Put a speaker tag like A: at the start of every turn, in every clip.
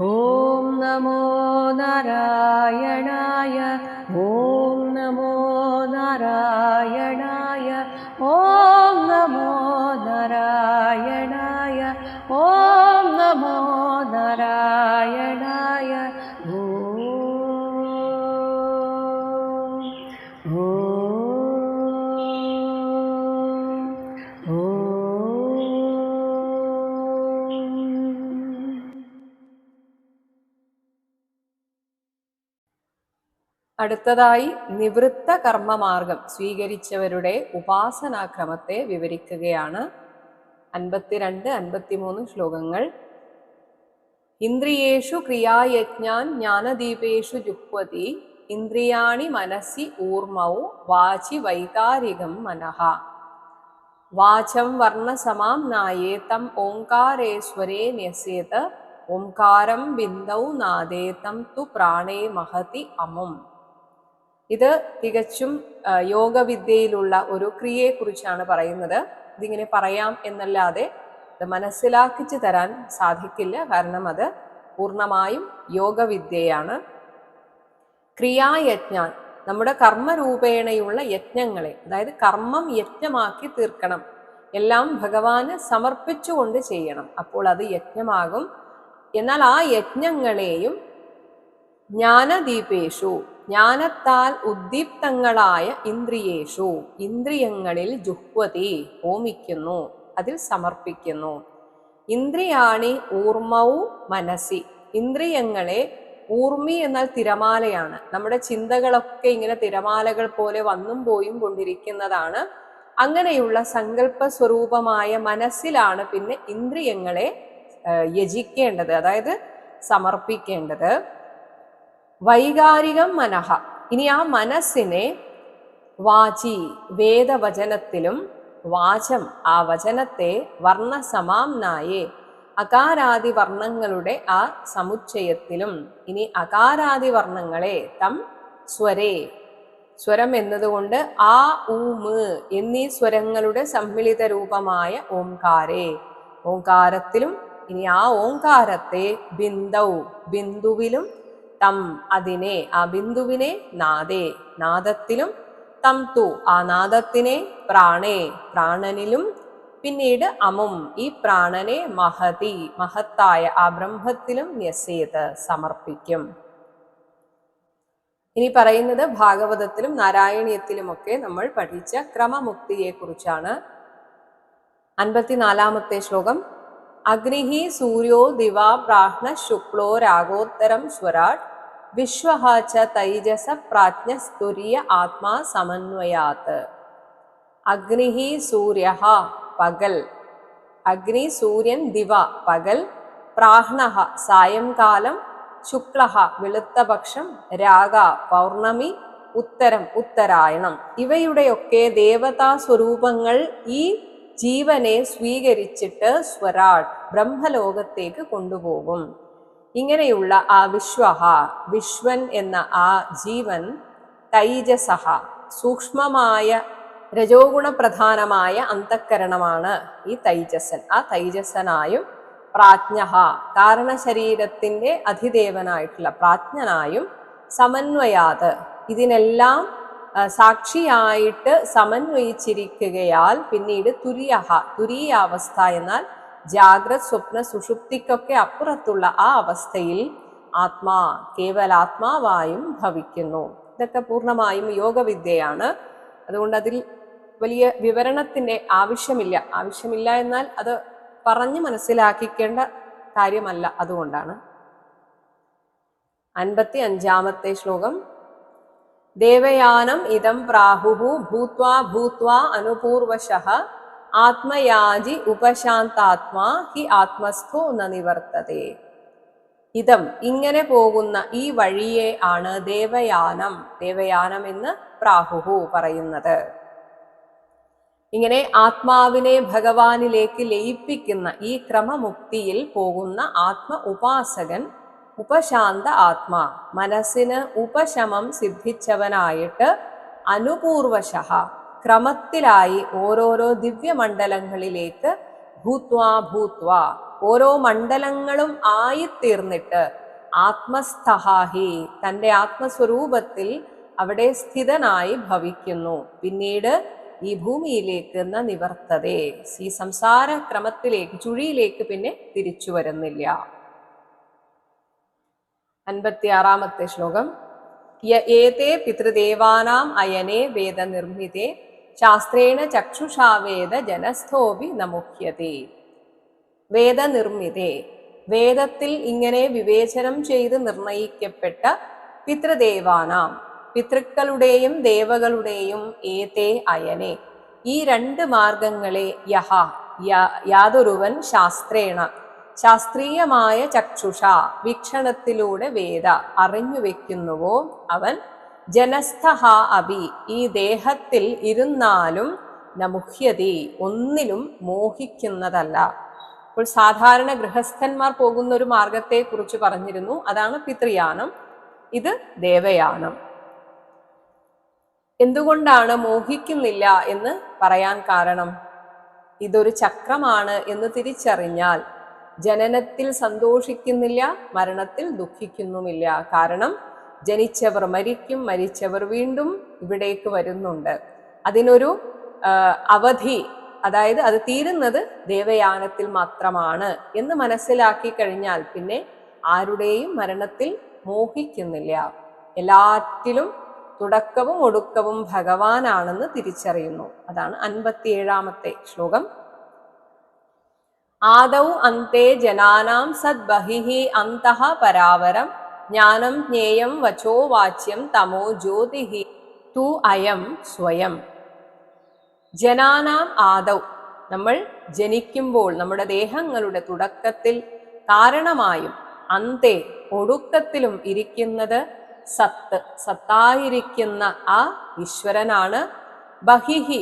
A: ഓം നമോ നാരായണായ. ഓം നമോ നാരായണായ. ഓം നമോ നാരായണായ. ഓം നമോ നാരായണായ. ഓം അടുത്തതായി നിവൃത്ത കർമ്മമാർഗം സ്വീകരിച്ചവരുടെ ഉപാസനാക്രമത്തെ വിവരിക്കുകയാണ്. 52, 53 ശ്ലോകങ്ങൾ. ഇന്ദ്രിയേഷു ക്രിയായജ്ഞാൻ ജ്ഞാനദീപേഷു ജുഹ്വതി ഇന്ദ്രിയാണി മനസ്സി ഊർമൗ വാചി വൈകാരികം മനഃ. വാചം വർണ്ണസമാം നായേതം ഓംകാരേശ്വരേ ന്യസേത് ഓംകാരം ബിന്ദൗ നാദേതം തു പ്രാണേ മഹതി അമും. ഇത് തികച്ചും യോഗവിദ്യയിലുള്ള ഒരു ക്രിയയെക്കുറിച്ചാണ് പറയുന്നത്. ഇതിങ്ങനെ പറയാം എന്നല്ലാതെ ഇത് മനസ്സിലാക്കിച്ചു തരാൻ സാധിക്കില്ല, കാരണം അത് പൂർണ്ണമായും യോഗവിദ്യയാണ്. ക്രിയായജ്ഞാൻ, നമ്മുടെ കർമ്മരൂപേണയുള്ള യജ്ഞങ്ങളെ, അതായത് കർമ്മം യജ്ഞമാക്കി തീർക്കണം, എല്ലാം ഭഗവാന് സമർപ്പിച്ചുകൊണ്ട് ചെയ്യണം, അപ്പോൾ അത് യജ്ഞമാകും. എന്നാൽ ആ യജ്ഞങ്ങളെയും ജ്ഞാനദീപേഷു, ജ്ഞാനത്താൽ ഉദ്ദീപ്തങ്ങളായ ഇന്ദ്രിയേഷു, ഇന്ദ്രിയങ്ങളിൽ ജുഹ്വതി, ഹോമിക്കുന്നു, അതിൽ സമർപ്പിക്കുന്നു. ഇന്ദ്രിയാണി ഊർമൗ മനസ്സി, ഇന്ദ്രിയങ്ങളെ, ഊർമി എന്നാൽ തിരമാലയാണ്. നമ്മുടെ ചിന്തകളൊക്കെ ഇങ്ങനെ തിരമാലകൾ പോലെ വന്നും പോയും കൊണ്ടിരിക്കുന്നതാണ്. അങ്ങനെയുള്ള സങ്കല്പ സ്വരൂപമായ മനസ്സിലാണ് പിന്നെ ഇന്ദ്രിയങ്ങളെ യജിക്കേണ്ടത്, അതായത് സമർപ്പിക്കേണ്ടത്. വൈകാരികം മനഃ, ഇനി ആ മനസ്സിനെ വാചി, വേദവചനത്തിലും, വാചം, ആ വചനത്തെ വർണ്ണസമാംനായേ, അകാരാദി വർണ്ണങ്ങളുടെ ആ സമുച്ചയത്തിലും, ഇനി അകാരാദി വർണ്ണങ്ങളെ തം സ്വരേ, സ്വരം എന്നതുകൊണ്ട് ആ ഊമ് എന്നീ സ്വരങ്ങളുടെ സമ്മിളിത രൂപമായ ഓംകാരേ, ഓംകാരത്തിലും, ഇനി ആ ഓംകാരത്തെ ബിന്ദൗ, ബിന്ദുവിലും, തം അതിനെ, ആ ബിന്ദുവിനെ നാദേ, നാദത്തിലും, തം തു ആ നാദത്തിനെ പ്രാണേ, പ്രാണനിലും, പിന്നീട് അമും ഈ പ്രാണനെ മഹതി, മഹത്തായ ആ ബ്രഹ്മത്തിലും ന്യസേത് സമർപ്പിക്കും. ഇനി പറയുന്നത് ഭാഗവതത്തിലും നാരായണീയത്തിലുമൊക്കെ നമ്മൾ പഠിച്ച ക്രമമുക്തിയെ കുറിച്ചാണ്. 54-ാമത്തെ ശ്ലോകം. അഗ്നിഹി സൂര്യോ ദിവാ പ്രാഹ്ന ശുക്ലോ രാഗോത്തരം സ്വരാട് വിശ്വഹ ച തൈജസ പ്രാജ്ഞസ്തുര്യ ആത്മാ സമന്വയാത്. അഗ്നിഹി സൂര്യഃ പകൽ, അഗ്നി സൂര്യൻ, ദിവ പകൽ, പ്രാഹ്ണഃ സായംകാലം, ശുക്ലഃ വെളുത്തപക്ഷം, രാഗ പൗർണമി, ഉത്തരം ഉത്തരായണം. ഇവയുടെയൊക്കെ ദേവതാ സ്വരൂപങ്ങൾ ഈ ജീവനെ സ്വീകരിച്ചിട്ട് സ്വരാട് ബ്രഹ്മലോകത്തേക്ക് കൊണ്ടുപോകും. ഇങ്ങനെയുള്ള ആ വിശ്വഹ, വിശ്വൻ എന്ന ആ ജീവൻ, തൈജസഹ സൂക്ഷ്മമായ രജോഗുണപ്രധാനമായ അന്തഃക്കരണമാണ് ഈ തൈജസൻ. ആ തൈജസനായും, പ്രാജ്ഞഃ കാരണശരീരത്തിന്റെ അധിദേവനായിട്ടുള്ള പ്രാജ്ഞനായും, സമന്വയാത് ഇതിനെല്ലാം സാക്ഷിയായിട്ട് സമന്വയിച്ചിരിക്കുകയാൽ പിന്നീട് തുര്യഹ, തുരീയാവസ്ഥ എന്നാൽ ജാഗ്രത് സ്വപ്ന സുഷുപ്തിക്കൊക്കെ അപ്പുറത്തുള്ള ആ അവസ്ഥയിൽ ആത്മാ, കേവലാത്മാവായും ഭവിക്കുന്നു. ഇതൊക്കെ പൂർണ്ണമായും യോഗവിദ്യയാണ്. അതുകൊണ്ട് അതിൽ വലിയ വിവരണത്തിന്റെ ആവശ്യമില്ല എന്നാൽ അത് പറഞ്ഞ് മനസ്സിലാക്കിക്കേണ്ട കാര്യമല്ല, അതുകൊണ്ടാണ്. 55-ാമത്തെ ശ്ലോകം. ദേവയാനം ഇദം പ്രാഹുഹു ഭൂത്വാ ഭൂത്വാ അനുപൂർവശഃ ആത്മയാജി ഉപശാന്താത്മാ ഹി ആത്മസ്ഥോ ന നിവർത്തതേ. ഇതം ഇങ്ങനെ പോകുന്ന ഈ വഴിയെ ആണ് ദേവയാനം, ദേവയാനം എന്ന് പ്രാഹുഹു പറയുന്നത്. ഇങ്ങനെ ആത്മാവിനെ ഭഗവാനിലേക്ക് ലയിപ്പിക്കുന്ന ഈ ക്രമമുക്തിയിൽ പോകുന്ന ആത്മ ഉപാസകൻ ഉപശാന്ത ആത്മാ, മനസ്സിന് ഉപശമം സിദ്ധിച്ചവനായിട്ട് അനുപൂർവശഃ ക്രമത്തിലായി ഓരോരോ ദിവ്യമണ്ഡലങ്ങളിലേക്ക് ഭൂത്വാ ഭൂത്വാ ഓരോ മണ്ഡലങ്ങളും ആയിത്തീർന്നിട്ട് ആത്മസ്ഥഹാഹി തൻ്റെ ആത്മസ്വരൂപത്തിൽ അവിടെ സ്ഥിതനായി ഭവിക്കുന്നു. പിന്നീട് ഈ ഭൂമിയിലേക്ക് നിവർത്തതേ, ഈ സംസാര ക്രമത്തിലേക്ക് ചുഴിയിലേക്ക് പിന്നെ തിരിച്ചു വരുന്നില്ല. 56 ശ്ലോകം. ഏതേ പിതൃദേവാനാം അയനേ വേദനിർമ്മിതേ ശാസ്ത്രേണ ചക്ഷുഷാ വേദ ജനസ്ഥോപി നമുഹ്യതേ. വേദനിർമ്മിതേ, വേദത്തിൽ ഇങ്ങനെ വിവേചനം ചെയ്ത് നിർണയിക്കപ്പെട്ട പിതൃദേവാനാം പിതൃക്കളുടെയും ദേവകളുടെയും ഏതേ അയനെ ഈ രണ്ട് മാർഗങ്ങളെ യഹ യാതൊരുവൻ ശാസ്ത്രേണ ശാസ്ത്രീയമായ ചക്ഷുഷ വീക്ഷണത്തിലൂടെ വേദ അറിഞ്ഞു വെക്കുന്നുവോ അവൻ ജനസ്ഥഹ അഭി ഈ ദേഹത്തിൽ ഇരുന്നാലും നമുഹ്യതി ഒന്നിലും മോഹിക്കുന്നതല്ല. ഇപ്പോൾ സാധാരണ ഗൃഹസ്ഥന്മാർ പോകുന്ന ഒരു മാർഗത്തെ കുറിച്ച് പറഞ്ഞിരുന്നു, അതാണ് പിതൃയാനം. ഇത് ദേവയാനം. എന്തുകൊണ്ടാണ് മോഹിക്കുന്നില്ല എന്ന് പറയാൻ കാരണം, ഇതൊരു ചക്രമാണ് എന്ന് തിരിച്ചറിഞ്ഞാൽ ജനനത്തിൽ സന്തോഷിക്കുന്നില്ല, മരണത്തിൽ ദുഃഖിക്കുന്നുമില്ല. കാരണം ജനിച്ചവർ മരിക്കും, മരിച്ചവർ വീണ്ടും ഇവിടേക്ക് വരുന്നുണ്ട്. അതിനൊരു അവധി, അതായത് അത് തീരുന്നത് ദേവയാനത്തിൽ മാത്രമാണ് എന്ന് മനസ്സിലാക്കി കഴിഞ്ഞാൽ പിന്നെ ആരുടെയും മരണത്തിൽ മോഹിക്കുന്നില്ല. എല്ലാറ്റിലും തുടക്കവും ഒടുക്കവും ഭഗവാനാണെന്ന് തിരിച്ചറിയുന്നു. അതാണ് 57 ശ്ലോകം. ആദൗ അന്തേ ജനാനാം സദ്ബഹിഃ അന്തഃ പരാവരം ജ്ഞാനം ജ്ഞേയം വചോ വാച്യം തമോ ജ്യോതിഃ തു അയം സ്വയം. ജനാനാം ആദൗ, നമ്മൾ ജനിക്കുമ്പോൾ നമ്മുടെ ദേഹങ്ങളുടെ തുടക്കത്തിൽ കാരണമായും അന്തേ ഒടുക്കത്തിലും ഇരിക്കുന്നത് സത്ത്, സത്തായിരിക്കുന്ന ആ ഈശ്വരനാണ്. ബഹിഹി,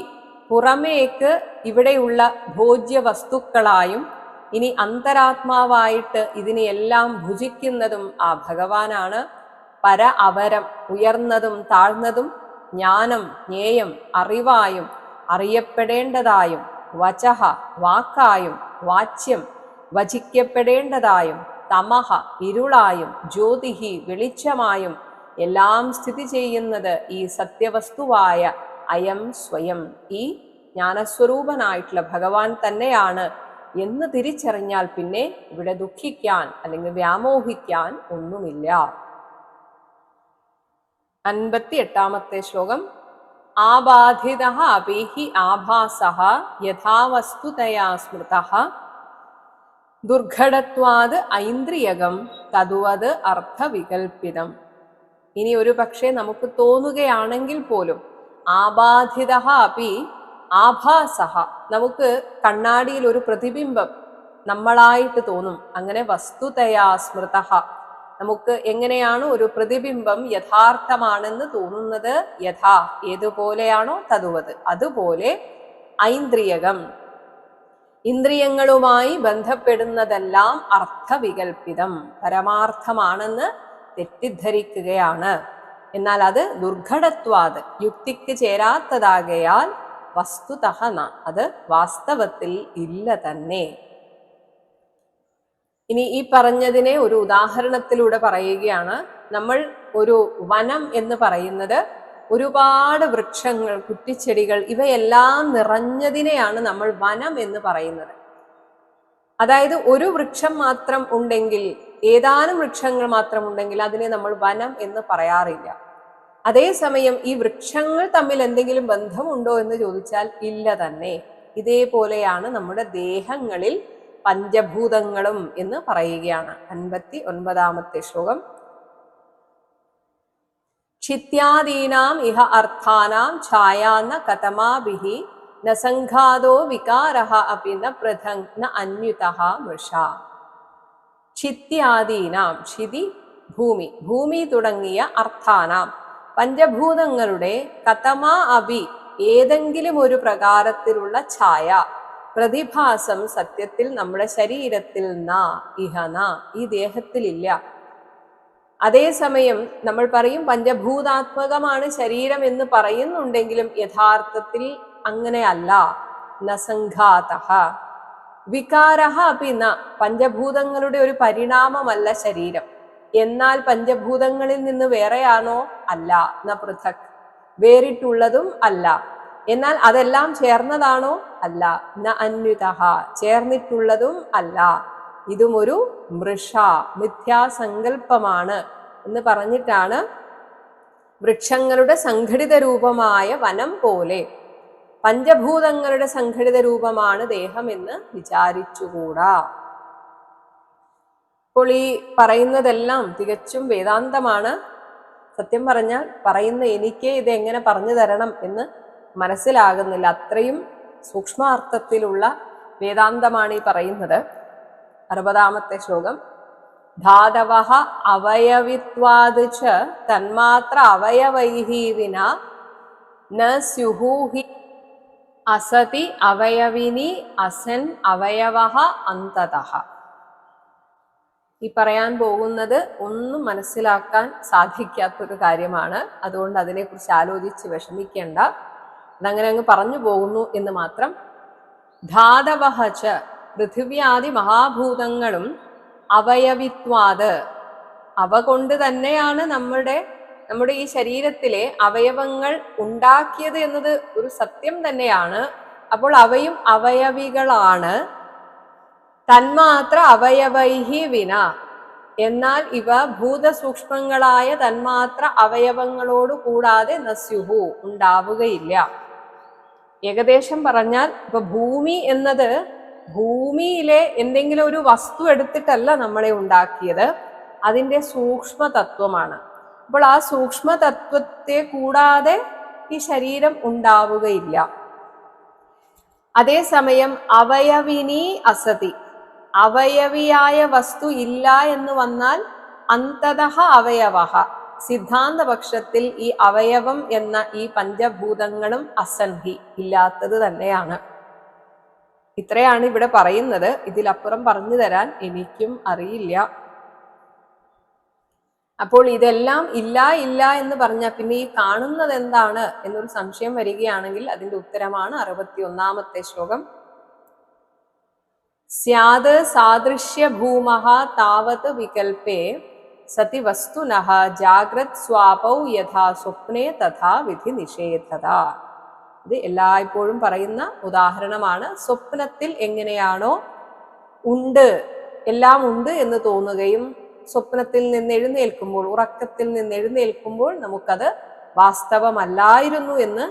A: പുറമേക്ക് ഇവിടെയുള്ള ഭോജ്യ വസ്തുക്കളായും ഇനി അന്തരാത്മാവായിട്ട് ഇതിനെയെല്ലാം ഭുജിക്കുന്നതും ആ ഭഗവാനാണ്. പര അവരം, ഉയർന്നതും താഴ്ന്നതും, ജ്ഞാനം ജ്ഞേയം അറിവായും അറിയപ്പെടേണ്ടതായും, വചഹ വാക്കായും, വാച്യം വചിക്കപ്പെടേണ്ടതായും, തമഹ ഇരുളായും, ജ്യോതിഹി വെളിച്ചമായും എല്ലാം സ്ഥിതി ചെയ്യുന്നത് ഈ സത്യവസ്തുവായ അയം സ്വയം, ഈ ജ്ഞാനസ്വരൂപനായിട്ടുള്ള ഭഗവാൻ തന്നെയാണ് എന്ന് തിരിച്ചറിഞ്ഞാൽ പിന്നെ ഇവിടെ ദുഃഖിക്കാൻ അല്ലെങ്കിൽ വ്യാമോഹിക്കാൻ ഒന്നുമില്ല. 58 ശ്ലോകം. ആബാധിതഃ അപീഹി ആഭാസഃ യഥാവസ്തുതയാ സ്മൃതഃ ദുർഘടത്വാത് ഐന്ദ്രിയകം തതുവത് അർത്ഥവികൽപ്പിതം. ഇനി ഒരു പക്ഷേ നമുക്ക് തോന്നുകയാണെങ്കിൽ പോലും ആബാധിതഃ അപി ആഭാസഃ, നമുക്ക് കണ്ണാടിയിൽ ഒരു പ്രതിബിംബം നമ്മളായിട്ട് തോന്നും. അങ്ങനെ വസ്തുതയാ സ്മൃതഃ, നമുക്ക് എങ്ങനെയാണ് ഒരു പ്രതിബിംബം യഥാർത്ഥമാണെന്ന് തോന്നുന്നത്, യഥാ ഏതുപോലെയാണോ തതുവത് അതുപോലെ ഐന്ദ്രിയകം ഇന്ദ്രിയങ്ങളുമായി ബന്ധപ്പെടുന്നതെല്ലാം അർത്ഥവികൽപ്പിതം പരമാർത്ഥമാണെന്ന് തെറ്റിദ്ധരിക്കുകയാണ്. എന്നാൽ അത് ദുർഘടത്വാത് യുക്തിക്ക് ചേരാത്തതാകയാൽ വസ്തുതഃ ന, അത് വാസ്തവത്തിൽ ഇല്ല തന്നെ. ഇനി ഈ പറഞ്ഞതിനെ ഒരു ഉദാഹരണത്തിലൂടെ പറയുകയാണ്. നമ്മൾ ഒരു വനം എന്ന് പറയുന്നത് ഒരുപാട് വൃക്ഷങ്ങൾ, കുറ്റിച്ചെടികൾ ഇവയെല്ലാം നിറഞ്ഞതിനെയാണ് നമ്മൾ വനം എന്ന് പറയുന്നത്. അതായത് ഒരു വൃക്ഷം മാത്രം ഉണ്ടെങ്കിൽ, ഏതാനും വൃക്ഷങ്ങൾ മാത്രം ഉണ്ടെങ്കിൽ അതിനെ നമ്മൾ വനം എന്ന് പറയാറില്ല. അതേസമയം ഈ വൃക്ഷങ്ങൾ തമ്മിൽ എന്തെങ്കിലും ബന്ധമുണ്ടോ എന്ന് ചോദിച്ചാൽ ഇല്ല തന്നെ. ഇതേപോലെയാണ് നമ്മുടെ ദേഹങ്ങളിൽ പഞ്ചഭൂതങ്ങളും എന്ന് പറയുകയാണ്. 59 ശ്ലോകം. ക്ഷിത്യാദീനാം ഇഹ അർത്ഥാനാം ഛായാന്ന കതമാഭിഹി ന സംഘാതോ വികാരഃ അപി ന പ്രഥങ് ന അന്യുതഃ മൃഷ. ക്ഷിത്യാദീനാം, ക്ഷിതി ഭൂമി, ഭൂമി തുടങ്ങിയ അർത്ഥാനാം പഞ്ചഭൂതങ്ങളുടെ കതമാ അഭി ഏതെങ്കിലും ഒരു പ്രകാരത്തിലുള്ള ഛായ, പ്രതിഭാസം സത്യത്തിൽ നമ്മുടെ ശരീരത്തിൽ ന ഇഹന ഈ ദേഹത്തിലില്ല. അതേസമയം നമ്മൾ പറയും പഞ്ചഭൂതാത്മകമാണ് ശരീരം എന്ന് പറയുന്നുണ്ടെങ്കിലും യഥാർത്ഥത്തിൽ അങ്ങനെയല്ല. നസംഘാതഃ, വികാരഹ അപി ന, പഞ്ചഭൂതങ്ങളുടെ ഒരു പരിണാമമല്ല ശരീരം. എന്നാൽ പഞ്ചഭൂതങ്ങളിൽ നിന്ന് വേറെയാണോ? അല്ല. ന പൃഥക്, വേറിട്ടുള്ളതും അല്ല. എന്നാൽ അതെല്ലാം ചേർന്നതാണോ? അല്ല. ന അന്വിതഃ, ചേർന്നിട്ടുള്ളതും അല്ല. ഇതും ഒരു മൃഷ, മിഥ്യാസങ്കല്പമാണ് എന്ന് പറഞ്ഞിട്ടാണ് വൃക്ഷങ്ങളുടെ സംഘടിത രൂപമായ വനം പോലെ പഞ്ചഭൂതങ്ങളുടെ സംഘടിത രൂപമാണ് ദേഹം എന്ന് വിചാരിച്ചുകൂടാ. അപ്പോൾ ഈ പറയുന്നതെല്ലാം തികച്ചും വേദാന്തമാണ്. സത്യം പറഞ്ഞാൽ പറയുന്ന എനിക്ക് ഇത് എങ്ങനെ പറഞ്ഞു തരണം എന്ന് മനസ്സിലാകുന്നില്ല. അത്രയും സൂക്ഷ്മാർത്ഥത്തിലുള്ള വേദാന്തമാണ് ഈ പറയുന്നത്. 60-ാമത്തെ ശ്ലോകം. ധാതവഃ അവയവിത്വാദ് ച തന്മാത്ര അവയവൈഹി വിന ന സ്യുഹു ഹി അസതി അവയവിനി അസൻ അവയവഃ അന്തതഃ. ഈ പറയാൻ പോകുന്നത് ഒന്നും മനസ്സിലാക്കാൻ സാധിക്കാത്തൊരു കാര്യമാണ്. അതുകൊണ്ട് അതിനെക്കുറിച്ച് ആലോചിച്ച് വിഷമിക്കേണ്ട, അതങ്ങനെ അങ്ങ് പറഞ്ഞു പോകുന്നു എന്ന് മാത്രം. ധാതവഃ ച, പൃഥിവ്യാദി മഹാഭൂതങ്ങളും അവയവിത്വാത്, അവ കൊണ്ട് തന്നെയാണ് നമ്മുടെ ഈ ശരീരത്തിലെ അവയവങ്ങൾ ഉണ്ടാക്കിയത് എന്നത് ഒരു സത്യം തന്നെയാണ്. അപ്പോൾ അവയും അവയവികളാണ്. തന്മാത്ര അവയവൈഹി വിന, എന്നാൽ ഇവ ഭൂതസൂക്ഷ്മങ്ങളായ തന്മാത്ര അവയവങ്ങളോട് കൂടാതെ നസ്യുഹു, ഉണ്ടാവുകയില്ല. ഏകദേശം പറഞ്ഞാൽ ഇപ്പൊ ഭൂമി എന്നത് ഭൂമിയിലെ എന്തെങ്കിലും ഒരു വസ്തു എടുത്തിട്ടല്ല നമ്മളെ ഉണ്ടാക്കിയത്, അതിൻ്റെ സൂക്ഷ്മ തത്വമാണ്. അപ്പോൾ ആ സൂക്ഷ്മ തത്വത്തെ കൂടാതെ ഈ ശരീരം ഉണ്ടാവുകയില്ല. അതേസമയം അവയവിനി അസതി, അവയവിയായ വസ്തു ഇല്ല എന്ന് വന്നാൽ അന്തതഃ അവയവഃ, സിദ്ധാന്ത പക്ഷത്തിൽ ഈ അവയവം എന്ന ഈ പഞ്ചഭൂതങ്ങളും അസന്ധി, ഇല്ലാത്തത് തന്നെയാണ്. ഇത്രയാണ് ഇവിടെ പറയുന്നത്. ഇതിലപ്പുറം പറഞ്ഞു തരാൻ എനിക്കും അറിയില്ല. അപ്പോൾ ഇതെല്ലാം ഇല്ല ഇല്ല എന്ന് പറഞ്ഞാൽ പിന്നെ ഈ കാണുന്നത് എന്താണ് എന്നൊരു സംശയം വരികയാണെങ്കിൽ അതിന്റെ ഉത്തരമാണ് 61-ാമത്തെ ശ്ലോകം. സ്യാത് സാദൃശ്യ ഭൂമഃ താവത് വികൽപേ സതി വസ്തുനഃ ജാഗ്രത് സ്വാപൗ യഥാ സ്വപ്നേ തഥാ വിധി നിഷേധത. ഇത് എല്ലായ്പ്പോഴും പറയുന്ന ഉദാഹരണമാണ്. സ്വപ്നത്തിൽ എങ്ങനെയാണോ ഉണ്ട്, എല്ലാം ഉണ്ട് എന്ന് തോന്നുകയും സ്വപ്നത്തിൽ നിന്ന് എഴുന്നേൽക്കുമ്പോൾ, ഉറക്കത്തിൽ നിന്ന് എഴുന്നേൽക്കുമ്പോൾ നമുക്കത് വാസ്തവമല്ലായിരുന്നു എന്ന്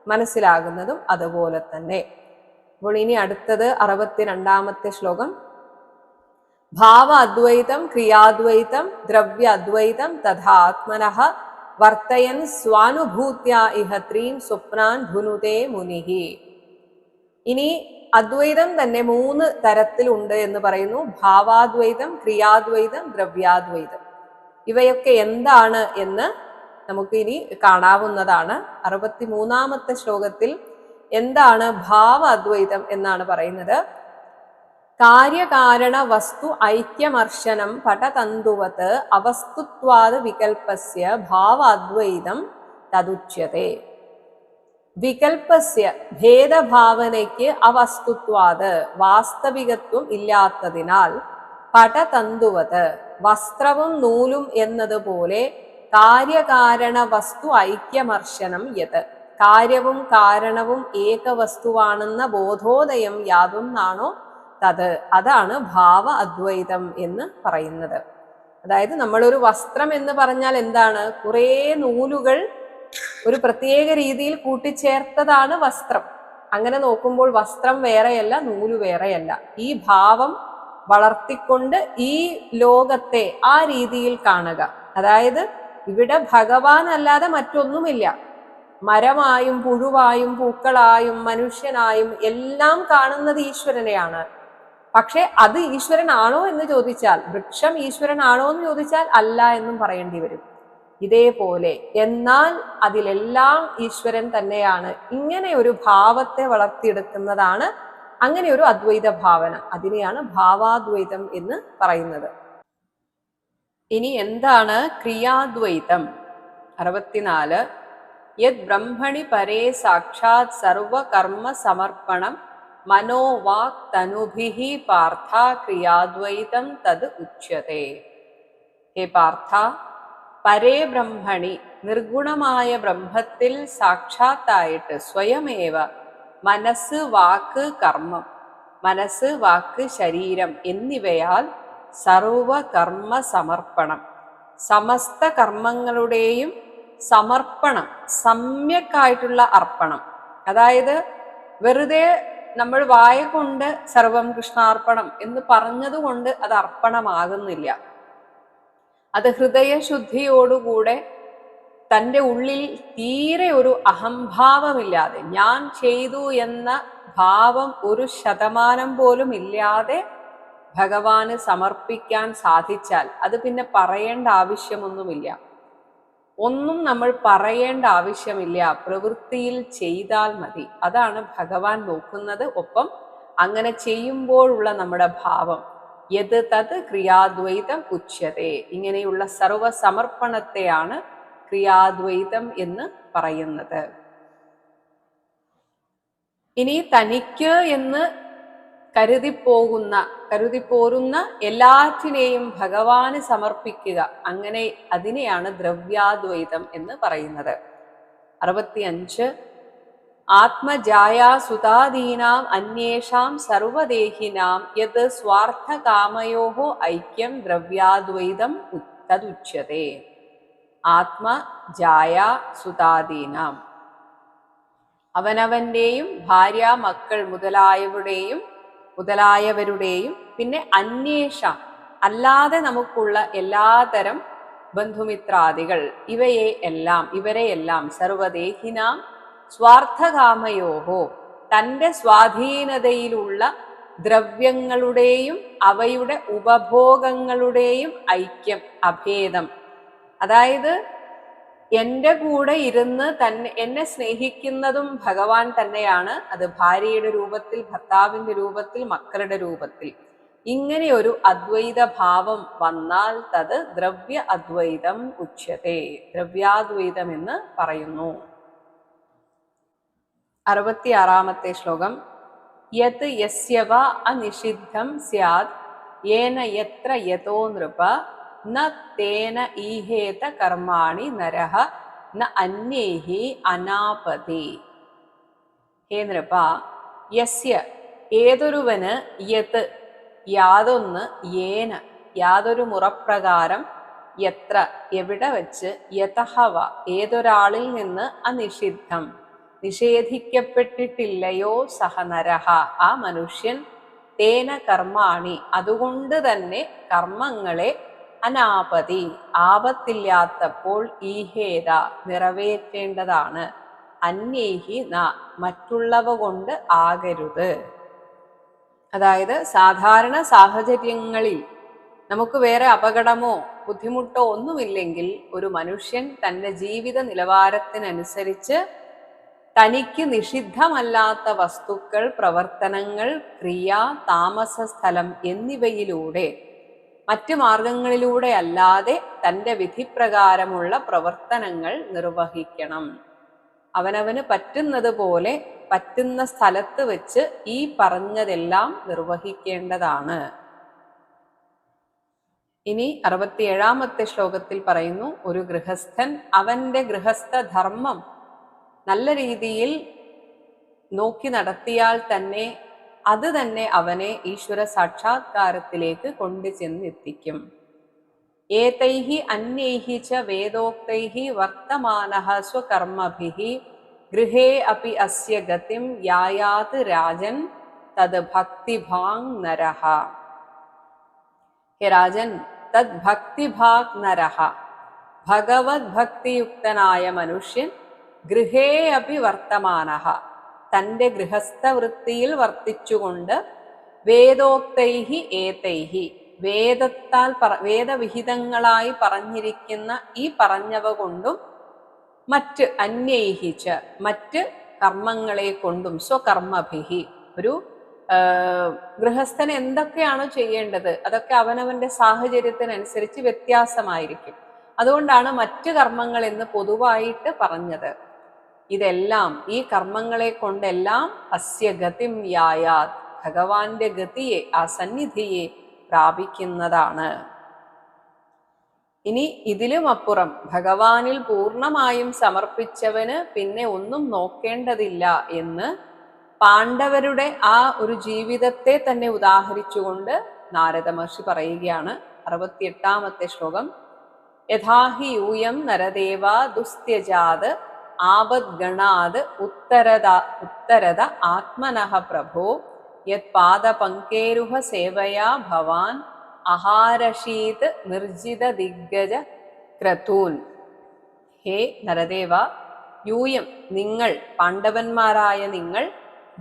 A: മനസ്സിലാകുന്നതും അതുപോലെ തന്നെ. അപ്പോൾ ഇനി അടുത്തത് 62-ാമത്തെ ശ്ലോകം. ഭാവ അദ്വൈതം ക്രിയാദ്വൈതം ദ്രവ്യ അദ്വൈതം തഥാ ആത്മനഃ വർത്തയൻ സ്വാനുഭൂത്യ ഇഹ ത്രീൻ സ്വപ്നാൻ ധുനുതേ മുനിഹി. ഇനി അദ്വൈതം തന്നെ 3 തരത്തിലുണ്ട് എന്ന് പറയുന്നു. ഭാവാദ്വൈതം, ക്രിയാദ്വൈതം, ദ്രവ്യാദ്വൈതം. ഇവയൊക്കെ എന്താണ് എന്ന് നമുക്ക് ഇനി കാണാവുന്നതാണ്. 63-ാമത്തെ ശ്ലോകത്തിൽ എന്താണ് ഭാവ അദ്വൈതം എന്നാണ് പറയുന്നത്. കാര്യകാരണ വസ്തു ഐക്യമർശനം പടതന്തുവത് അവസ്തുത്വാദ വികൽപ്പസ്യ ഭാവ അദ്വൈതം തദുച്യത്തെ. വികൽപ്പസ്യ, ഭേദഭാവനയ്ക്ക് അവസ്തുത്വാത്, വാസ്തവികത്വം ഇല്ലാത്തതിനാൽ, പടതന്തുവത്, വസ്ത്രവും നൂലും എന്നതുപോലെ, കാര്യകാരണ വസ്തു ഐക്യമർശനം യത്, കാര്യവും കാരണവും ഏകവസ്തുവാണെന്ന ബോധോദയം യാതൊന്നാണോ തത്, അതാണ് ഭാവ അദ്വൈതം എന്ന് പറയുന്നത്. അതായത് നമ്മളൊരു വസ്ത്രം എന്ന് പറഞ്ഞാൽ എന്താണ്? കുറേ നൂലുകൾ ഒരു പ്രത്യേക രീതിയിൽ കൂട്ടിച്ചേർത്തതാണ് വസ്ത്രം. അങ്ങനെ നോക്കുമ്പോൾ വസ്ത്രം വേറെയല്ല, നൂല് വേറെയല്ല. ഈ ഭാവം വളർത്തിക്കൊണ്ട് ഈ ലോകത്തെ ആ രീതിയിൽ കാണുക. അതായത് ഇവിടെ ഭഗവാൻ അല്ലാതെ മറ്റൊന്നുമില്ല. മരമായും പുഴുവായും പൂക്കളായും മനുഷ്യനായും എല്ലാം കാണുന്നത് ഈശ്വരനെയാണ്. പക്ഷെ അത് ഈശ്വരനാണോ എന്ന് ചോദിച്ചാൽ, വൃക്ഷം ഈശ്വരനാണോ എന്ന് ചോദിച്ചാൽ അല്ല എന്നും പറയേണ്ടി വരും. ഇതേപോലെ എന്നാൽ അതിലെല്ലാം ഈശ്വരൻ തന്നെയാണ്. ഇങ്ങനെ ഒരു ഭാവത്തെ വളർത്തിയെടുക്കുന്നതാണ് അങ്ങനെ ഒരു അദ്വൈത ഭാവന. അതിനെയാണ് ഭാവാദ്വൈതം എന്ന് പറയുന്നത്. ഇനി എന്താണ് ക്രിയാദ്വൈതം? 64. യത് ബ്രഹ്മണി പരേ സാക്ഷാത് സർവകർമ്മ സമർപ്പണം മനോ വാക് തനുഭിഹി പാർത്ഥ ക്രിയാദ്വൈതം തത് ഉച്യത്തെ. ഹേ പാർത്ഥ, പരേ ബ്രഹ്മണി, നിർഗുണമായ ബ്രഹ്മത്തിൽ സാക്ഷാത്തായിട്ട് സ്വയമേവ മനസ്സ് വാക്ക് കർമ്മം, മനസ്സ് വാക്ക് ശരീരം എന്നിവയാൽ സർവകർമ്മ സമർപ്പണം, സമസ്ത കർമ്മങ്ങളുടെയും സമർപ്പണം, സമ്യക്കായിട്ടുള്ള അർപ്പണം. അതായത് വെറുതെ നമ്മൾ വായ കൊണ്ട് സർവം കൃഷ്ണാർപ്പണം എന്ന് പറഞ്ഞതുകൊണ്ട് അത് അർപ്പണമാകുന്നില്ല. അത് ഹൃദയശുദ്ധിയോടുകൂടെ തൻ്റെ ഉള്ളിൽ തീരെ ഒരു അഹംഭാവമില്ലാതെ, ഞാൻ ചെയ്തു എന്ന ഭാവം 1% പോലും ഇല്ലാതെ ഭഗവാന് സമർപ്പിക്കാൻ സാധിച്ചാൽ അത് പിന്നെ പറയേണ്ട ആവശ്യമൊന്നുമില്ല. ഒന്നും നമ്മൾ പറയേണ്ട ആവശ്യമില്ല, പ്രവൃത്തിയിൽ ചെയ്താൽ മതി. അതാണ് ഭഗവാൻ നോക്കുന്നത്. ഒപ്പം അങ്ങനെ ചെയ്യുമ്പോഴുള്ള നമ്മുടെ ഭാവം, യത് തത് ക്രിയാദ്വൈതം ഉച്യത്തെ. ഇങ്ങനെയുള്ള സർവസമർപ്പണത്തെയാണ് ക്രിയാദ്വൈതം എന്ന് പറയുന്നത്. ഇനി തനിക്ക് എന്ന് കരുതിപ്പോരുന്ന എല്ലാറ്റിനെയും ഭഗവാന് സമർപ്പിക്കുക, അങ്ങനെ അതിനെയാണ് ദ്രവ്യാദ്വൈതം എന്ന് പറയുന്നത്. 65 ആത്മജായാസുതാദീനാം അന്യേഷാം സർവദേഹിനാം യത് സ്വാർത്ഥകാമയോഹോ ഐക്യം ദ്രവ്യാദ്വൈതം തദുച്യത്തെ. ആത്മജായാസുതാദീനാം, അവനവന്റെയും ഭാര്യ മക്കൾ മുതലായവരുടെയും പിന്നെ അന്വേഷണം അല്ലാതെ നമുക്കുള്ള എല്ലാതരം ബന്ധുമിത്രാദികൾ, ഇവരെയെല്ലാം സർവദേഹിനാം സ്വാർത്ഥകാമയോഹോ, തൻ്റെ സ്വാധീനതയിലുള്ള ദ്രവ്യങ്ങളുടെയും അവയുടെ ഉപഭോഗങ്ങളുടെയും ഐക്യം, അഭേദം. അതായത് എൻ്റെ കൂടെ ഇരുന്ന് എന്നെ സ്നേഹിക്കുന്നതും ഭഗവാൻ തന്നെയാണ്. അത് ഭാര്യയുടെ രൂപത്തിൽ, ഭർത്താവിൻ്റെ രൂപത്തിൽ, മക്കളുടെ രൂപത്തിൽ. ഇങ്ങനെ ഒരു അദ്വൈത ഭാവം വന്നാൽ തത് ദ്രവ്യ അദ്വൈതം ഉച്യത്തെ, ദ്രവ്യാദ്വൈതം എന്ന് പറയുന്നു. 66 ശ്ലോകം. യത് യസ്യവ അനിഷിദ്ധം സ്യാദ് യേന യത്ര യതോ നൃപ ന തേന ഈഹേത കർമാണി നരഹ ന അന്യേഹി അനാപതി. ഹേ നൃപ, യസ്യ ഏതൊരുവന്, യത് യാതൊന്ന്, യേന യാതൊരു മുറപ്രകാരം, യത്ര എവിടെ വച്ച്, യതഹവ ഏതൊരാളിൽ നിന്ന്, അനിഷിദ്ധം നിഷേധിക്കപ്പെട്ടിട്ടില്ലയോ, സഹ നരഹ ആ മനുഷ്യൻ, തേന കർമാണി അതുകൊണ്ട് തന്നെ കർമ്മങ്ങളെ, അനാപതി ആപത്തില്ലാത്തപ്പോൾ, ഈഹേത നിറവേറ്റേണ്ടതാണ്, അന്യേഹി ന മറ്റുള്ളവ കൊണ്ട് ആകരുത്. അതായത് സാധാരണ സാഹചര്യങ്ങളിൽ നമുക്ക് വേറെ അപകടമോ ബുദ്ധിമുട്ടോ ഒന്നുമില്ലെങ്കിൽ ഒരു മനുഷ്യൻ തൻ്റെ ജീവിത നിലവാരത്തിനനുസരിച്ച് തനിക്ക് നിഷിദ്ധമല്ലാത്ത വസ്തുക്കൾ, പ്രവർത്തനങ്ങൾ, ക്രിയ, താമസ സ്ഥലം എന്നിവയിലൂടെ, മറ്റു മാർഗങ്ങളിലൂടെ അല്ലാതെ തൻ്റെ വിധിപ്രകാരമുള്ള പ്രവർത്തനങ്ങൾ നിർവഹിക്കണം. അവനവന് പറ്റുന്നത് പോലെ പറ്റുന്ന സ്ഥലത്ത് വെച്ച് ഈ പറഞ്ഞതെല്ലാം നിർവഹിക്കേണ്ടതാണ്. ഇനി 67 ശ്ലോകത്തിൽ പറയുന്നു, ഒരു ഗൃഹസ്ഥൻ അവൻ്റെ ഗൃഹസ്ഥ ധർമ്മം നല്ല രീതിയിൽ നോക്കി നടത്തിയാൽ തന്നെ അത് തന്നെ അവനെ ഈശ്വര സാക്ഷാത്കാരത്തിലേക്ക് കൊണ്ടുചെന്നെത്തിക്കും. ഏതൈഹി അന്യൈഹി ച വേദോക്തൈഹി വർത്തമാനഃ സ്വകർമ്മഭിഹി ഗൃഹേ അപി അസ്യ ഗതിം യായാത് രാജൻ തത് ഭക്തിഭാങ് നരഃ. ഹേ രാജൻ, തത് ഭക്തിഭാഗ് നരഃ ഭഗവത് ഭക്തിയുക്തനായ മനുഷ്യൻ, ഗൃഹേ അപി വർത്തമാനഃ തൻ്റെ ഗൃഹസ്ഥ വൃത്തിയിൽ വർത്തിച്ചുകൊണ്ട്, വേദോക്തൈഹി ഏതൈഹി വേദവിഹിതങ്ങളായി പറഞ്ഞിരിക്കുന്ന ഈ പറഞ്ഞവ കൊണ്ടും, മറ്റ് അന്യൈഹിച്ച മറ്റ് കർമ്മങ്ങളെ കൊണ്ടും, സ്വകർമ്മഭിഹി ഒരു ഗൃഹസ്ഥൻ എന്തൊക്കെയാണോ ചെയ്യേണ്ടത് അതൊക്കെ അവനവന്റെ സാഹചര്യത്തിനനുസരിച്ച് വ്യത്യാസമായിരിക്കും. അതുകൊണ്ടാണ് മറ്റ് കർമ്മങ്ങൾ എന്ന് പൊതുവായിട്ട് പറഞ്ഞത്. ഇതെല്ലാം ഈ കർമ്മങ്ങളെ കൊണ്ടെല്ലാം അസ്യ ഗതിം യായാത് ഭഗവാന്റെ ഗതിയെ ആ സന്നിധിയെ പ്രാപിക്കുന്നതാണ്. ഇനി ഇതിലും അപ്പുറം ഭഗവാനിൽ പൂർണ്ണമായും സമർപ്പിച്ചവന് പിന്നെ ഒന്നും നോക്കേണ്ടതില്ല എന്ന് പാണ്ഡവരുടെ ആ ഒരു ജീവിതത്തെ തന്നെ ഉദാഹരിച്ചുകൊണ്ട് നാരദ മഹർഷി പറയുകയാണ്. 68-ാമത്തെ ശ്ലോകം. യഥാഹി യൂയം നരദേവ ദുസ്ത്യജാത് ആപദ്ഗണാത് ഉത്തരത ആത്മനഃ പ്രഭോ യത് പാദപങ്കേരുഹ സേവയാ ഭവാൻ അഹാരശീത് നിർജിത ദിഗ്ഗജ ക്രതൂൻ. ഹേ നരദേവ, യൂയം നിങ്ങൾ, പാണ്ഡവന്മാരായ നിങ്ങൾ,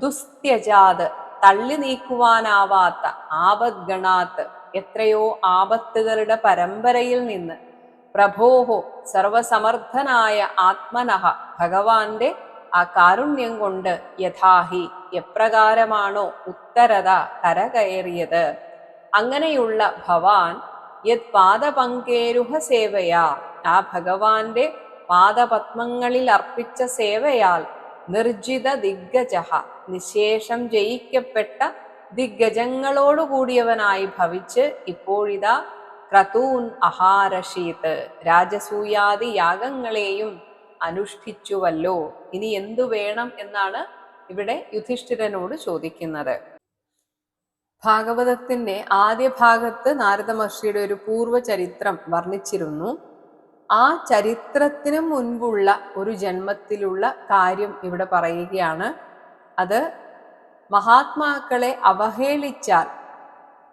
A: ദുസ്ത്യജാത് തള്ളി നീക്കുവാനാവാത്ത, ആപദ്ഗണാത്ത് എത്രയോ ആപത്തുകളുടെ പരമ്പരയിൽ നിന്ന്, പ്രഭോഹോ സർവസമർത്ഥനായ ആത്മനഃ ഭഗവാന്റെ ആ കാരുണ്യം കൊണ്ട്, യഥാഹി എപ്രകാരമാണോ ഉത്തരത കരകയറിയത്, അങ്ങനെയുള്ള ഭവാൻ യത് പാദപങ്കേരുഹ സേവയാ ആ ഭഗവാന്റെ പാദപത്മങ്ങളിൽ അർപ്പിച്ച സേവയാൽ നിർജിത ദിഗ്ഗജഃ നിശേഷം ജയിക്കപ്പെട്ട ദിഗ്ഗജങ്ങളോടുകൂടിയവനായി ഭവിച്ച് ഇപ്പോഴിതാ ക്രതൂൻ അഹാരശീത് രാജസൂയാദി യാഗങ്ങളെയും അനുഷ്ഠിച്ചുവല്ലോ. ഇനി എന്തു വേണം എന്നാണ് ഇവിടെ യുധിഷ്ഠിരനോട് ചോദിക്കുന്നത്. ഭാഗവതത്തിന്റെ ആദ്യ ഭാഗത്ത് നാരദ മഹർഷിയുടെ ഒരു പൂർവ്വ ചരിത്രം വർണ്ണിച്ചിരുന്നു. ആ ചരിത്രത്തിന് മുൻപുള്ള ഒരു ജന്മത്തിലുള്ള കാര്യം ഇവിടെ പറയുകയാണ്. അത് മഹാത്മാക്കളെ അവഹേളിച്ചാൽ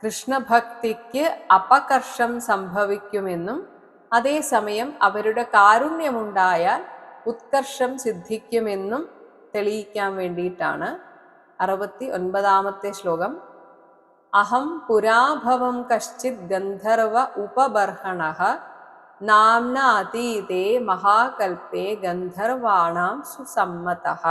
A: കൃഷ്ണഭക്തിക്ക് അപകർഷം സംഭവിക്കുമെന്നും അതേസമയം അവരുടെ കാരുണ്യമുണ്ടായാൽ ഉത്കർഷം സിദ്ധിക്കുമെന്നും തെളിയിക്കാൻ വേണ്ടിയിട്ടാണ്. 69-ാമത്തെ ശ്ലോകം. അഹം പുരാഭവം കശ്ചിത് ഗന്ധർവ ഉപബർഹണഃ നാംന അതീതേ മഹാകൽപേ ഗന്ധർവാണാം സുസമ്മതഃ.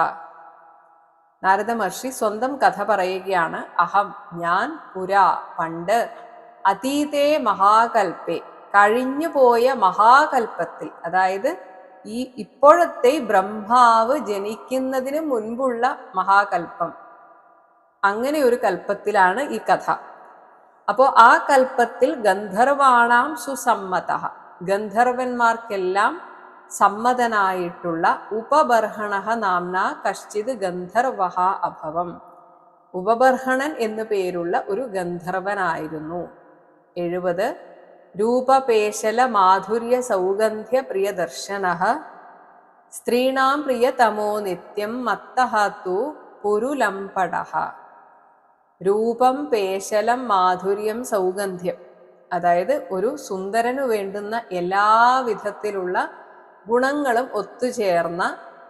A: നാരദ മഹർഷി സ്വന്തം കഥ പറയുകയാണ്. അഹം ഞാൻ, പുരാ പണ്ട്, അതീതേ മഹാകൽപേ കഴിഞ്ഞുപോയ മഹാകൽപ്പത്തിൽ, അതായത് ഈ ഇപ്പോഴത്തെ ബ്രഹ്മാവ് ജനിക്കുന്നതിന് മുൻപുള്ള മഹാകൽപ്പം, അങ്ങനെ ഒരു കൽപ്പത്തിലാണ് ഈ കഥ. അപ്പോ ആ കൽപ്പത്തിൽ ഗന്ധർവാണാം സുസമ്മതഃ ഗന്ധർവന്മാർക്കെല്ലാം സമ്മതനായിട്ടുള്ള ഉപബർഹണഃ നാംന കശ്ചിത് ഗന്ധർവഃ അഭവം. ഉപബർഹണൻ എന്നു പേരുള്ള ഒരു ഗന്ധർവനായിരുന്നു. 70 രൂപപേശല മാധുര്യ സൗഗന്ധ്യ പ്രിയദർശനഃ സ്ത്രീണാം പ്രിയതമോ നിത്യം മത്തഃ തു പുരുലംപടഃ. രൂപം, പേശലം, മാധുര്യം, സൗഗന്ധ്യം, അതായത് ഒരു സുന്ദരനു വേണ്ടുന്ന എല്ലാ വിധത്തിലുള്ള ഗുണങ്ങളും ഒത്തുചേർന്ന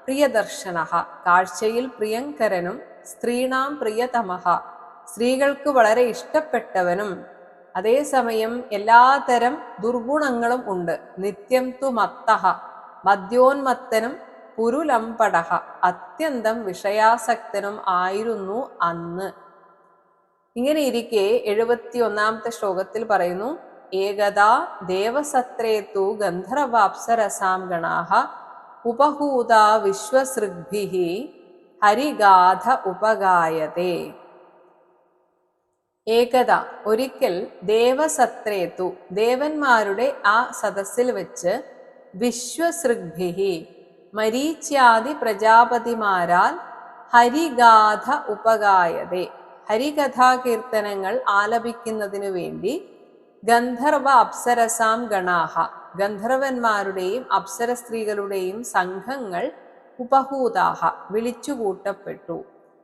A: പ്രിയദർശനഃ കാഴ്ചയിൽ പ്രിയങ്കരനും, സ്ത്രീണാം പ്രിയതമഃ സ്ത്രീകൾക്ക് വളരെ ഇഷ്ടപ്പെട്ടവനും, അതേസമയം എല്ലാതരം ദുർഗുണങ്ങളും ഉണ്ട്. നിത്യം തു മത്തഃ മദ്യോന്മത്തനും, പുരുലംപടഃ അത്യന്തം വിഷയാസക്തനും ആയിരുന്നു അന്ന്. ഇങ്ങനെ ഇരിക്കെ 71-ാമത്തെ ശ്ലോകത്തിൽ പറയുന്നു. ഏകദാ ദേവസത്രേ തു ഗന്ധർവാപ്സരസാം ഗണാഃ ഉപഹൂതാ വിശ്വസൃഗ്ഭിഃ ഹരിഗാഥ ഉപഗായതേ. ഏകദ ഒരിക്കൽ, ദേവസത്രേതു ദേവന്മാരുടെ ആ സദസ്സിൽ വെച്ച്, വിശ്വസൃഗ്ഭിഃ മരീച്യാദി പ്രജാപതിമാരാൽ, ഹരിഗാഥ ഉപഗായതേ ഹരികഥാകീർത്തനങ്ങൾ ആലപിക്കുന്നതിനു വേണ്ടി, ഗന്ധർവ അപ്സരസാം ഗണാഃ ഗന്ധർവന്മാരുടെയും അപ്സര സ്ത്രീകളുടെയും സംഘങ്ങൾ, ഉപഹൂതാഹ വിളിച്ചുകൂട്ടപ്പെട്ടു.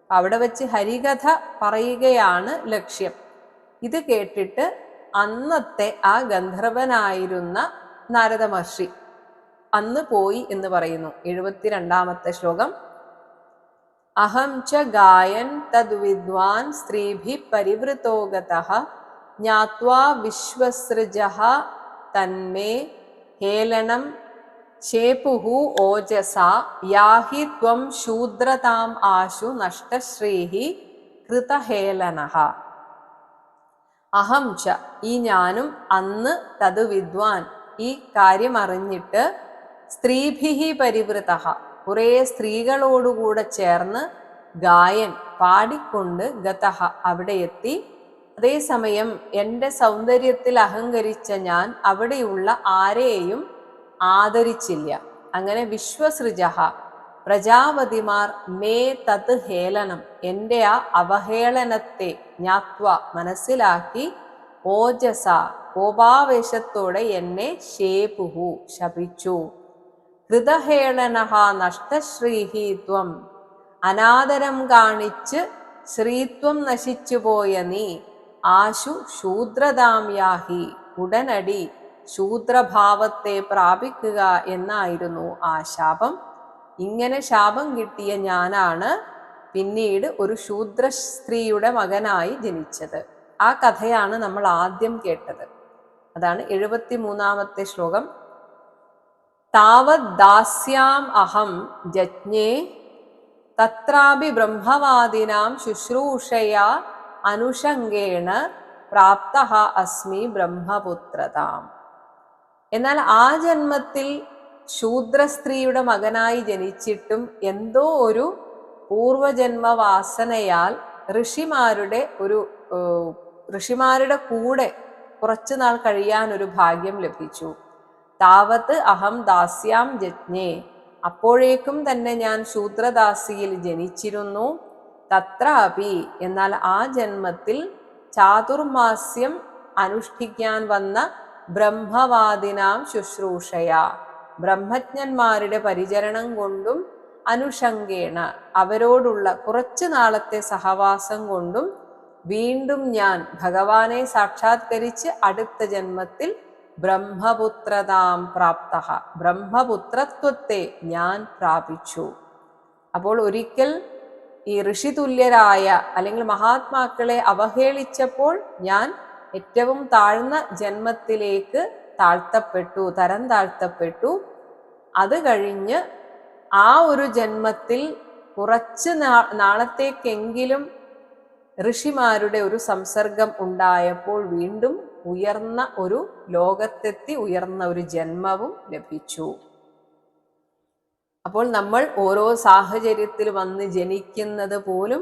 A: അവിടെ വെച്ച് ഹരികഥ പറയുകയാണ് ലക്ഷ്യം. ഇത് കേട്ടിട്ട് അന്നത്തെ ആ ഗന്ധർവനായിരുന്ന നാരദ മഹർഷി അന്ന് പോയി എന്ന് പറയുന്നു. 72-ാമത്തെ ശ്ലോകം. അഹം ച ഗായൻ തദ് വിദ്വാൻ സ്ത്രീഭിഃ പരിവൃതോ ഗതഃ ജ്ഞാത്വാ വിശ്വസൃജഃ തന്മേ ഹേളനം ശേപുഃ ഓജസാ യാഹി ത്വം ശൂദ്രതാം ആശു നഷ്ടശ്രീഃ കൃതഹേളനഃ. അഹം ച ഈ ഞാനും അന്ന്, തത് വിദ്വാൻ ഈ കാര്യം അറിഞ്ഞിട്ട്, സ്ത്രീഭിഃ പരിവൃതഃ കുറേ സ്ത്രീകളോടുകൂടെ ചേർന്ന് ഗായൻ പാടിക്കൊണ്ട് ഗതഹ അവിടെ എത്തി. അതേസമയം എൻ്റെ സൗന്ദര്യത്തിൽ അഹങ്കരിച്ച ഞാൻ അവിടെയുള്ള ആരെയും ആദരിച്ചില്ല. അങ്ങനെ വിശ്വസൃജഃ പ്രജാപതിമാർ മേ തത് ഹേളനം എൻ്റെ ആ അവഹേളനത്തെ ജ്ഞാത്വ മനസ്സിലാക്കി ഓജസ കോപാവേശത്തോടെ എന്നെ ശേപുഹു ശപിച്ചു. കൃതഹേളനഃ നഷ്ടശ്രീഹി ത്വം അനാദരം കാണിച്ച് ശ്രീത്വം നശിച്ചു പോയ നീ ആശു ശൂദ്രതാം യാഹി ഉടനടി ശൂദ്രഭാവത്തെ പ്രാപിക്കുക എന്നായിരുന്നു ആ ശാപം. ഇങ്ങനെ ശാപം കിട്ടിയ ഞാനാണ് പിന്നീട് ഒരു ശൂദ്ര സ്ത്രീയുടെ മകനായി ജനിച്ചത്. ആ കഥയാണ് നമ്മൾ ആദ്യം കേട്ടത്. അതാണ് 73-ാമത്തെ ശ്ലോകം. താവത് ദാസ്യാം അഹം ജജ്ഞേ തത്രാപി ബ്രഹ്മവാദിനാം ശുശ്രൂഷയാ അനുഷംഗേണ പ്രാപ്തഃ അസ്മി ബ്രഹ്മപുത്രതാം. എന്നാൽ ആ ജന്മത്തിൽ ശൂദ്രസ്ത്രീയുടെ മകനായി ജനിച്ചിട്ടും എന്തോ ഒരു പൂർവജന്മവാസനയാൽ ഋഷിമാരുടെ കൂടെ കുറച്ചു നാൾ കഴിയാൻ ഒരു ഭാഗ്യം ലഭിച്ചു. താവത്ത് അഹം ദാസ്യാം ജജ്ഞേ അപ്പോഴേക്കും തന്നെ ഞാൻ ശൂദ്രദാസിയിൽ ജനിച്ചിരുന്നു. തത്രാപി എന്നാൽ ആ ജന്മത്തിൽ ചാതുർമാസ്യം അനുഷ്ഠിക്കാൻ വന്ന ബ്രഹ്മവാദിനാം ശുശ്രൂഷയ ബ്രഹ്മജ്ഞന്മാരുടെ പരിചരണം കൊണ്ടും അനുഷംഗേണ അവരോടുള്ള കുറച്ചു നാളത്തെ സഹവാസം കൊണ്ടും വീണ്ടും ഞാൻ ഭഗവാനെ സാക്ഷാത്കരിച്ച് അടുത്ത ജന്മത്തിൽ ബ്രഹ്മപുത്രതാം പ്രാപ്തഃ ബ്രഹ്മപുത്രത്വത്തെ ഞാൻ പ്രാപിച്ചു. അപ്പോൾ ഒരിക്കൽ ഈ ഋഷിതുല്യരായ അല്ലെങ്കിൽ മഹാത്മാക്കളെ അവഹേളിച്ചപ്പോൾ ഞാൻ ഏറ്റവും താഴ്ന്ന ജന്മത്തിലേക്ക് തരം താഴ്ത്തപ്പെട്ടു. അത് കഴിഞ്ഞ് ആ ഒരു ജന്മത്തിൽ കുറച്ച് നാളത്തേക്കെങ്കിലും ഋഷിമാരുടെ ഒരു സംസർഗം ഉണ്ടായപ്പോൾ വീണ്ടും ഉയർന്ന ഒരു ലോകത്തെത്തി ഉയർന്ന ഒരു ജന്മവും ലഭിച്ചു. അപ്പോൾ നമ്മൾ ഓരോ സാഹചര്യത്തിൽ വന്ന് ജനിക്കുന്നത് പോലും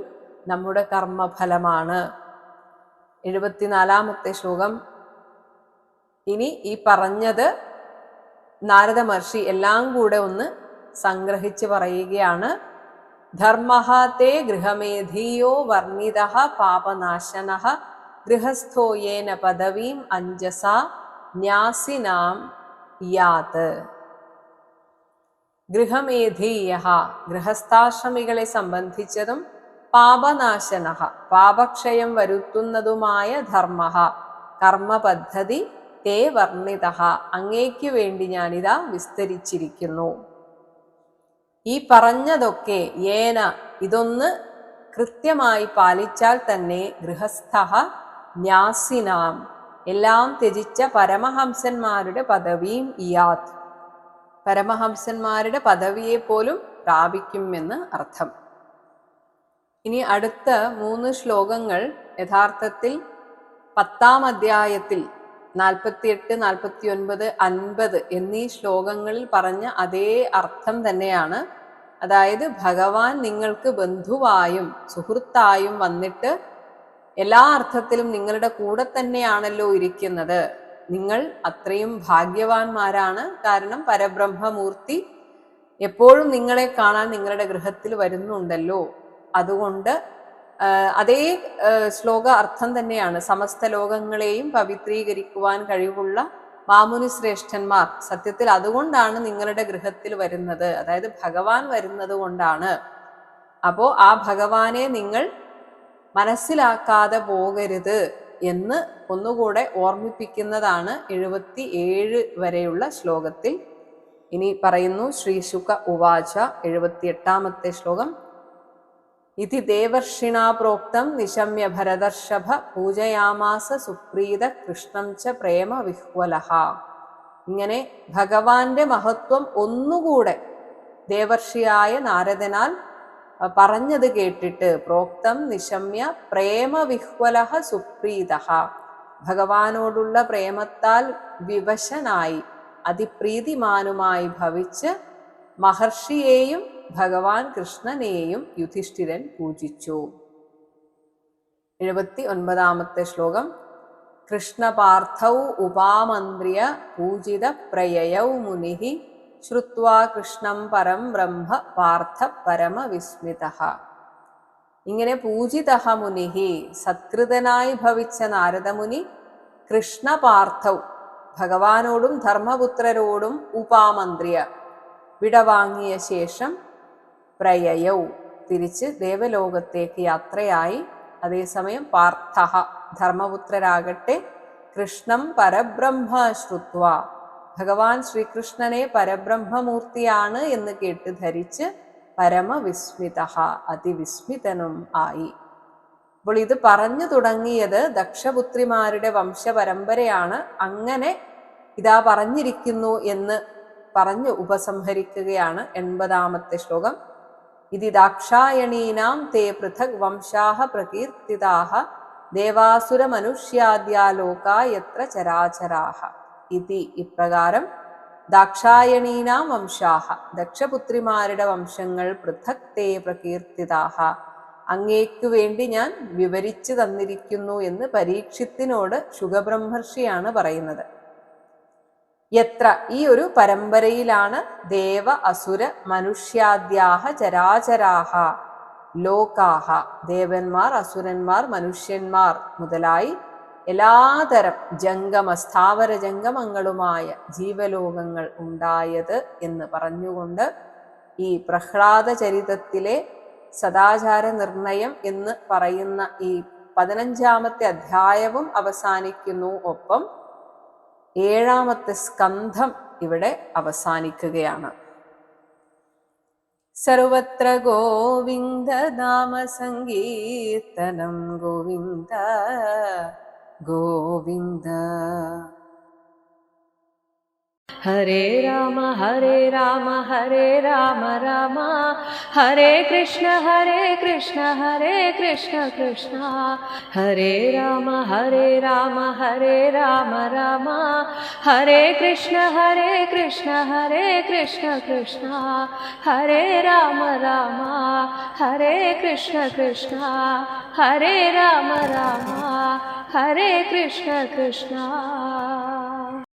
A: നമ്മുടെ കർമ്മഫലമാണ്. 74-ാമത്തെ ശ്ലോകം. ഇനി ഈ പറഞ്ഞത് നാരദ മഹർഷി എല്ലാം കൂടെ ഒന്ന് സംഗ്രഹിച്ച് പറയുകയാണ്. ധർമ്മഃ തേ ഗൃഹമേധീയോ വർണ്ണിതഃ പാപനാശനഃ ഗൃഹസ്ഥോ യേന പദവീം അഞ്ജസാ ന്യാസിനാം യാത്. ഗൃഹമേധീയഃ ഗൃഹസ്ഥാശ്രമികളെ സംബന്ധിച്ചതും പാപനാശനഃ പാപക്ഷയം വരുത്തുന്നതുമായ ധർമ്മഃ കർമ്മപദ്ധതി തേ വർണ്ണിതഃ അങ്ങേക്കു വേണ്ടി ഞാനിതാ വിസ്തരിച്ചിരിക്കുന്നു. ഈ പറഞ്ഞതൊക്കെ യേന ഇതൊന്ന് കൃത്യമായി പാലിച്ചാൽ തന്നെ ഗൃഹസ്ഥഃ ന്യാസിനാം എല്ലാം ത്യജിച്ച പരമഹംസന്മാരുടെ പദവിയും ഇയാത് പരമഹംസന്മാരുടെ പദവിയെ പോലും പ്രാപിക്കുമെന്ന് അർത്ഥം. ഇനി അടുത്ത 3 ശ്ലോകങ്ങൾ യഥാർത്ഥത്തിൽ 10-ാം അധ്യായത്തിൽ 48, 49, 50 എന്നീ ശ്ലോകങ്ങളിൽ പറഞ്ഞ അതേ അർത്ഥം തന്നെയാണ്. അതായത് ഭഗവാൻ നിങ്ങൾക്ക് ബന്ധുവായും സുഹൃത്തായും വന്നിട്ട് എല്ലാ അർത്ഥത്തിലും നിങ്ങളുടെ കൂടെ തന്നെയാണല്ലോ ഇരിക്കുന്നത്. നിങ്ങൾ അത്രയും ഭാഗ്യവാന്മാരാണ്. കാരണം പരബ്രഹ്മമൂർത്തി എപ്പോഴും നിങ്ങളെ കാണാൻ നിങ്ങളുടെ ഗൃഹത്തിൽ വരുന്നുണ്ടല്ലോ. അതുകൊണ്ട് അതേ ശ്ലോക അർത്ഥം തന്നെയാണ്. സമസ്ത ലോകങ്ങളെയും പവിത്രീകരിക്കുവാൻ കഴിവുള്ള മാമുനി ശ്രേഷ്ഠന്മാർ സത്യത്തിൽ അതുകൊണ്ടാണ് നിങ്ങളുടെ ഗൃഹത്തിൽ വരുന്നത്. അതായത് ഭഗവാൻ വരുന്നത് കൊണ്ടാണ്. അപ്പോ ആ ഭഗവാനെ നിങ്ങൾ മനസ്സിലാക്കാതെ പോകരുത് എന്ന് ഒന്നുകൂടെ ഓർമ്മിപ്പിക്കുന്നതാണ് 77 വരെയുള്ള ശ്ലോകത്തിൽ. ഇനി പറയുന്നു ശ്രീശുക ഉവാച 78-ാമത്തെ ശ്ലോകം. ഇതി ദേവർഷിണാ പ്രോക്തം നിശമ്യ ഭരതർഷഭ പൂജയാമാസ സുപ്രീത കൃഷ്ണം ച പ്രേമ വിഹ്വലഃ. ഇങ്ങനെ ഭഗവാന്റെ മഹത്വം ഒന്നുകൂടെ ദേവർഷിയായ നാരദനാൽ പറഞ്ഞത് കേട്ടിട്ട് പ്രോക്തം നിശമ്യ പ്രേമ വിഹ്വലഃ സുപ്രീതഃ ഭഗവാനോടുള്ള പ്രേമത്താൽ വിവശനായി അതിപ്രീതിമാനുമായി ഭവിച്ച് മഹർഷിയെയും ഭഗവാൻ കൃഷ്ണനെയും യുധിഷ്ഠിരൻ പൂജിച്ചു. 79-ാമത്തെ ശ്ലോകം. കൃഷ്ണപാർത്ഥൗ ഉപാമന്ത്രിയ പൂജിത പ്രയയൗ മുനിഃ ശ്രുത്വാ കൃഷ്ണം പരം ബ്രഹ്മ പാർത്ഥ പരമവിസ്മിതഃ. ഇങ്ങനെ പൂജിതഃ മുനിഃ, സത്കൃതനായി ഭവിച്ച നാരദമുനി, കൃഷ്ണപാർത്ഥൗ ഭഗവാനോടും ധർമ്മപുത്രരോടും ഉപാമന്ത്രിയ വിടവാങ്ങിയ ശേഷം പ്രയയൗ തിരിച്ച് ദേവലോകത്തേക്ക് യാത്രയായി. അതേസമയം പാർത്ഥഃ ധർമ്മപുത്രരാകട്ടെ കൃഷ്ണം പരബ്രഹ്മ ശ്രുത്വ ഭഗവാൻ ശ്രീകൃഷ്ണനെ പരബ്രഹ്മമൂർത്തിയാണ് എന്ന് കേട്ട് ധരിച്ച് പരമവിസ്മിതഃ അതിവിസ്മിതനും ആയി. അപ്പോൾ ഇത് പറഞ്ഞു തുടങ്ങിയത് ദക്ഷപുത്രിമാരുടെ വംശപരമ്പരയാണ്. അങ്ങനെ ഇതാ പറഞ്ഞിരിക്കുന്നു എന്ന് പറഞ്ഞു ഉപസംഹരിക്കുകയാണ് 80-ാമത്തെ ശ്ലോകം. ഇതി ദാക്ഷായണീനാം തേ പൃഥക് വംശാഃ പ്രകീർത്തിതാഃ ദേവാസുരമനുഷ്യാദ്യാ ലോകാ യത്ര ചരാചരാഃ. ഇതി ഇപ്രകാരം ദാക്ഷായണീനാം വംശാഃ ദക്ഷപുത്രിമാരുടെ വംശങ്ങൾ പൃഥക് തേ പ്രകീർത്തിതാഃ അങ്ങേക്കു വേണ്ടി ഞാൻ വിവരിച്ചു തന്നിരിക്കുന്നു എന്ന് പരീക്ഷിത്തിനോട് ശുഗബ്രഹ്മർഷിയാണ് പറയുന്നത്. യത്ര ഈ ഒരു പരമ്പരയിലാണ് ദേവ അസുര മനുഷ്യാദ്യാഹ ചരാചരാഹ ലോകാഹ ദേവന്മാർ അസുരന്മാർ മനുഷ്യന്മാർ മുതലായി എല്ലാതരം ജംഗമ സ്ഥാവര ജംഗമങ്ങളുമായ ജീവലോകങ്ങൾ ഉണ്ടായത് എന്ന് പറഞ്ഞുകൊണ്ട് ഈ പ്രഹ്ലാദ ചരിതത്തിലെ സദാചാര നിർണയം എന്ന് പറയുന്ന ഈ 15-ാമത്തെ അധ്യായവും അവസാനിക്കുന്നു. ഒപ്പം 7-ാമത്തെ സ്കന്ധം ഇവിടെ അവസാനിക്കുകയാണ്. സർവത്ര ഗോവിന്ദ നാമ സങ്കീർത്തനം ഗോവിന്ദ ഗോവിന്ദ.
B: ഹരേ രാമ ഹരേ രാമ ഹരേ രാമ രാമ ഹരേ കൃഷ്ണ ഹരേ കൃഷ്ണ കൃഷ്ണ ഹരേ രാമ ഹരേ രാമ രാമ ഹരേ കൃഷ്ണ കൃഷ്ണ ഹരേ രാമ ഹരേ കൃഷ്ണ ഹരേ രാമ ഹരേ കൃഷ്ണ കൃഷ്ണ.